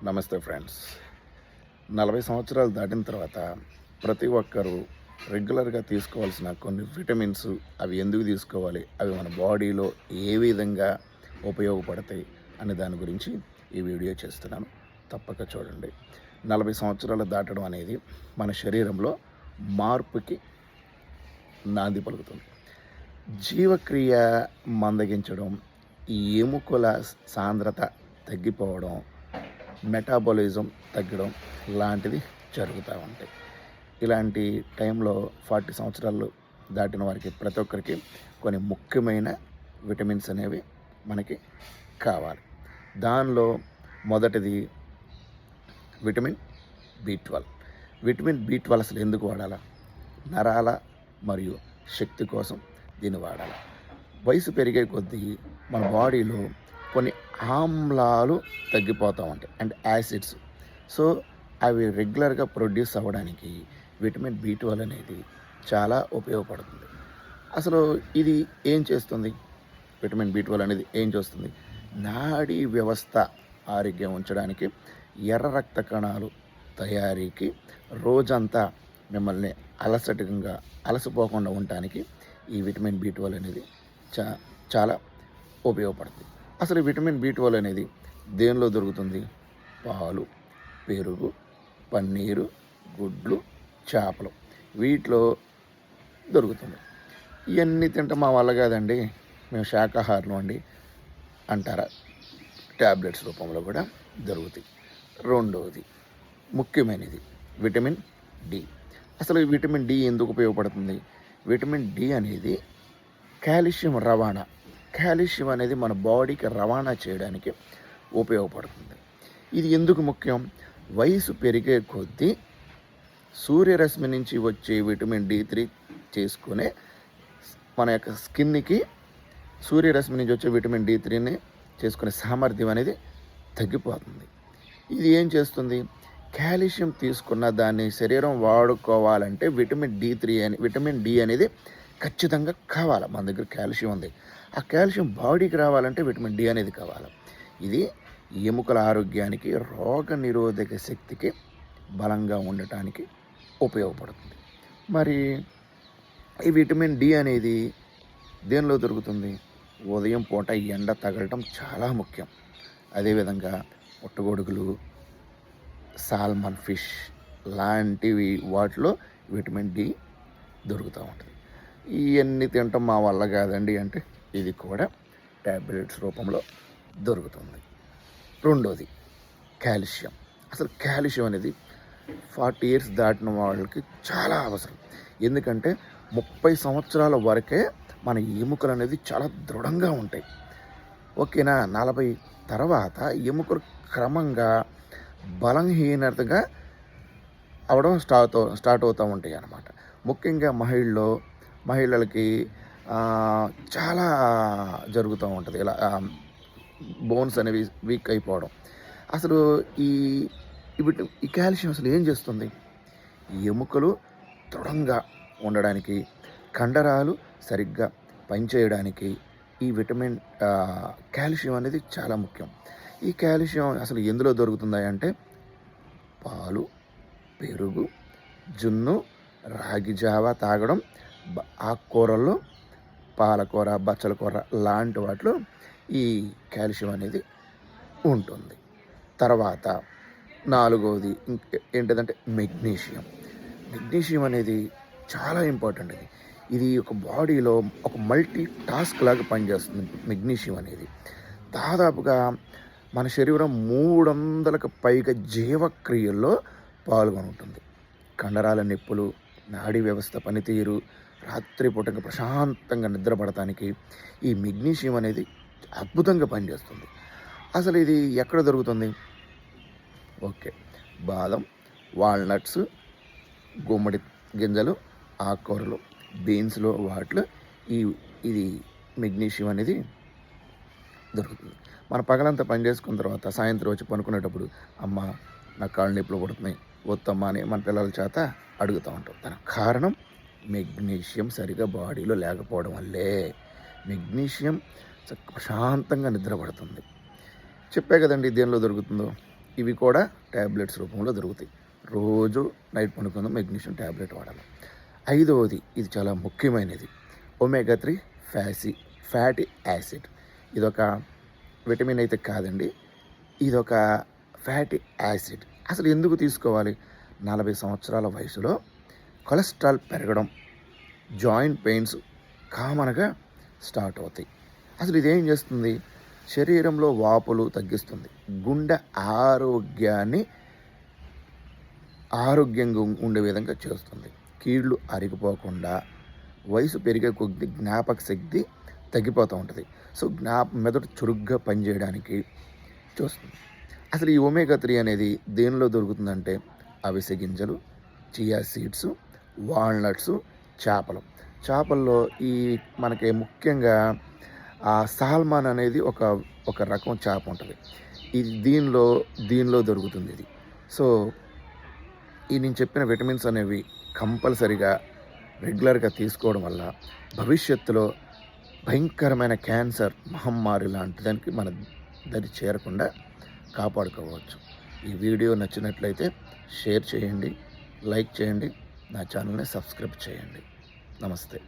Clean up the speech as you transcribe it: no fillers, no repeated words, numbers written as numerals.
నమస్తే ఫ్రెండ్స్. 40 సంవత్సరాలు దాటిన తర్వాత ప్రతి ఒక్కరూ రెగ్యులర్గా తీసుకోవాల్సిన కొన్ని విటమిన్స్, అవి ఎందుకు తీసుకోవాలి, అవి మన బాడీలో ఏ విధంగా ఉపయోగపడతాయి అనే దాని గురించి ఈ వీడియో చేస్తున్నాను. తప్పక చూడండి. 40 సంవత్సరాలు దాటడం అనేది మన శరీరంలో మార్పుకి నాంది పలుకుతుంది. జీవక్రియ మందగించడం, ఈ ఎముకల సాంద్రత తగ్గిపోవడం, మెటాబాలిజం తగ్గడం లాంటివి జరుగుతూ ఉంటాయి. ఇలాంటి టైంలో 40 సంవత్సరాలు దాటిన వారికి ప్రతి ఒక్కరికి కొన్ని ముఖ్యమైన విటమిన్స్ అనేవి మనకి కావాలి. దానిలో మొదటిది విటమిన్ B12. విటమిన్ B12 అసలు ఎందుకు వాడాలా? నరాల మరియు శక్తి కోసం దీన్ని వాడాలి. వయసు పెరిగే కొద్దీ మన బాడీలో కొన్ని ఆమ్లాలు తగ్గిపోతూ ఉంటాయి, అంటే యాసిడ్స్. సో అవి రెగ్యులర్గా ప్రొడ్యూస్ అవ్వడానికి విటమిన్ B12 అనేది చాలా ఉపయోగపడుతుంది. అసలు ఇది ఏం చేస్తుంది? విటమిన్ B12 అనేది ఏం చేస్తుంది? నాడీ వ్యవస్థ ఆరోగ్యం ఉంచడానికి, ఎర్ర రక్త కణాలు తయారీకి, రోజంతా మిమ్మల్ని అలసిపోకుండా ఉండటానికి ఈ విటమిన్ B12 అనేది చాలా ఉపయోగపడుతుంది. అసలు విటమిన్ B12 అనేది దేనిలో దొరుకుతుంది? పాలు, పెరుగు, పన్నీరు, గుడ్లు, చేపలు, వీటిలో దొరుకుతుంది. ఇవన్నీ తింటే మా వల్ల కాదండి, మేము శాకాహారులు అండి అంటారా? ట్యాబ్లెట్స్ రూపంలో కూడా దొరుకుతాయి. రెండవది ముఖ్యమైనది విటమిన్ D. అసలు ఈ విటమిన్ D ఎందుకు ఉపయోగపడుతుంది? విటమిన్ D అనేది కాల్షియం రవాణా. కాల్షియం అనేది మన బాడీకి రవాణా చేయడానికి ఉపయోగపడుతుంది. ఇది ఎందుకు ముఖ్యం? వయసు పెరిగే కొద్దీ సూర్యరశ్మి నుంచి వచ్చే విటమిన్ D3 చేసుకునే మన యొక్క స్కిన్కి సూర్యరశ్మి నుంచి వచ్చే విటమిన్ D3ని చేసుకునే సామర్థ్యం అనేది తగ్గిపోతుంది. ఇది ఏం చేస్తుంది? కాల్షియం తీసుకున్న దాన్ని శరీరం వాడుకోవాలంటే విటమిన్ D అనేది ఖచ్చితంగా కావాలి. మన దగ్గర కాల్షియం ఉంది. ఆ కాల్షియం బాడీకి రావాలంటే విటమిన్ D అనేది కావాలి. ఇది ఎముకల ఆరోగ్యానికి, రోగ నిరోధక శక్తికి బలంగా ఉండటానికి ఉపయోగపడుతుంది. మరి ఈ విటమిన్ D అనేది దేనిలో దొరుకుతుంది? ఉదయం పూట ఎండ తగలటం చాలా ముఖ్యం. అదేవిధంగా పుట్టగొడుగులు, సాల్మన్ ఫిష్ లాంటివి వాటిలో విటమిన్ D దొరుకుతూ ఉంటుంది. ఇవన్నీ తినటం మా వల్ల కాదండి అంటే ఇది కూడా ట్యాబ్లెట్స్ రూపంలో దొరుకుతుంది. రెండోది కాల్షియం. అసలు కాల్షియం అనేది 40 ఇయర్స్ దాటిన వాళ్ళకి చాలా అవసరం. ఎందుకంటే 30 సంవత్సరాల వరకే మన ఎముకలు అనేది చాలా దృఢంగా ఉంటాయి. ఓకేనా? 40 తర్వాత ఎముకలు క్రమంగా బలహీనతగా అవడం స్టార్ట్ అవుతూ ఉంటాయి అన్నమాట. ముఖ్యంగా మహిళలకి చాలా జరుగుతూ ఉంటుంది ఇలా బోన్స్ అనేవి వీక్ అయిపోవడం. అసలు ఈ కాల్షియం అసలు ఏం చేస్తుంది? ఎముకలు దృఢంగా ఉండడానికి, కండరాలు సరిగ్గా పనిచేయడానికి ఈ విటమిన్ కాల్షియం అనేది చాలా ముఖ్యం. ఈ కాల్షియం అసలు ఎందులో దొరుకుతుందా అంటే పాలు, పెరుగు, జున్ను, రాగి జావా తాగడం, ఆకుకూరల్లో పాలకూర, బచ్చల కూర లాంటి వాటిలో ఈ కాల్షియం అనేది ఉంటుంది. తర్వాత నాలుగవది ఏంటిదంటే మెగ్నీషియం. మెగ్నీషియం అనేది చాలా ఇంపార్టెంట్. ఇది ఒక బాడీలో ఒక మల్టీ టాస్క్ లాగా పనిచేస్తుంది. మెగ్నీషియం అనేది దాదాపుగా మన శరీరం 300కు పైగా జీవక్రియల్లో పాల్గొని ఉంటుంది. కండరాల నొప్పులు, నాడీ వ్యవస్థ పనితీరు, రాత్రిపూటగా ప్రశాంతంగా నిద్రపడటానికి ఈ మెగ్నీషియం అనేది అద్భుతంగా పనిచేస్తుంది. అసలు ఇది ఎక్కడ దొరుకుతుంది? ఓకే, బాదం, వాల్నట్స్, గుమ్మడి గింజలు, ఆకుకూరలు, బీన్స్లో వాటిలో ఇది మెగ్నీషియం అనేది దొరుకుతుంది. మన పగలంతా పని చేసుకున్న తర్వాత సాయంత్రం వచ్చి పనుకునేటప్పుడు అమ్మ నా కాళ్ళు నొప్పులు పడుతున్నాయి వద్దమ్మా అని మన పిల్లల చేత అడుగుతూ ఉంటాం. దానికి కారణం మెగ్నీషియం సరిగా బాడీలో లేకపోవడం వల్లే. మెగ్నీషియం ప్రశాంతంగా నిద్రపడుతుంది. చెప్పే కదండి దేనిలో దొరుకుతుందో. ఇవి కూడా ట్యాబ్లెట్స్ రూపంలో దొరుకుతాయి. రోజు నైట్ పడుకున్న మెగ్నీషియం ట్యాబ్లెట్ వాడాలి. 5వది, ఇది చాలా ముఖ్యమైనది, ఒమేగా 3 ఫ్యాటీ యాసిడ్. ఇదొక విటమిన్ అయితే కాదండి, ఇదొక ఫ్యాటీ యాసిడ్. అసలు ఎందుకు తీసుకోవాలి? 40 సంవత్సరాల వయసులో కొలెస్ట్రాల్ పెరగడం, జాయింట్ పెయిన్స్ కామన్గా స్టార్ట్ అవుతాయి. అసలు ఇదేం చేస్తుంది? శరీరంలో వాపులు తగ్గిస్తుంది, గుండె ఆరోగ్యంగా ఉండే విధంగా చేస్తుంది, కీళ్ళు అరిగిపోకుండా, వయసు పెరిగే కొద్ది జ్ఞాపక శక్తి తగ్గిపోతూ ఉంటుంది. సో మెదడు చురుగ్గా పనిచేయడానికి చూస్తుంది. అసలు ఈ ఒమేగా 3 అనేది దేనిలో దొరుకుతుందంటే అవిసె గింజలు, చియా సీడ్స్, వాల్నట్స్, చేపల్లో ఈ మనకి ముఖ్యంగా సాల్మాన్ అనేది ఒక రకం చేప ఉంటుంది. ఇది దీనిలో దొరుకుతుంది ఇది. సో ఈ నేను చెప్పిన విటమిన్స్ అనేవి కంపల్సరిగా రెగ్యులర్గా తీసుకోవడం వల్ల భవిష్యత్తులో భయంకరమైన క్యాన్సర్ మహమ్మారి లాంటి దానికి మన దరి చేరకుండా కాపాడుకోవచ్చు. ఈ వీడియో నచ్చినట్లయితే షేర్ చేయండి, లైక్ చేయండి, నా ఛానల్ని సబ్స్క్రైబ్ చేయండి. నమస్తే.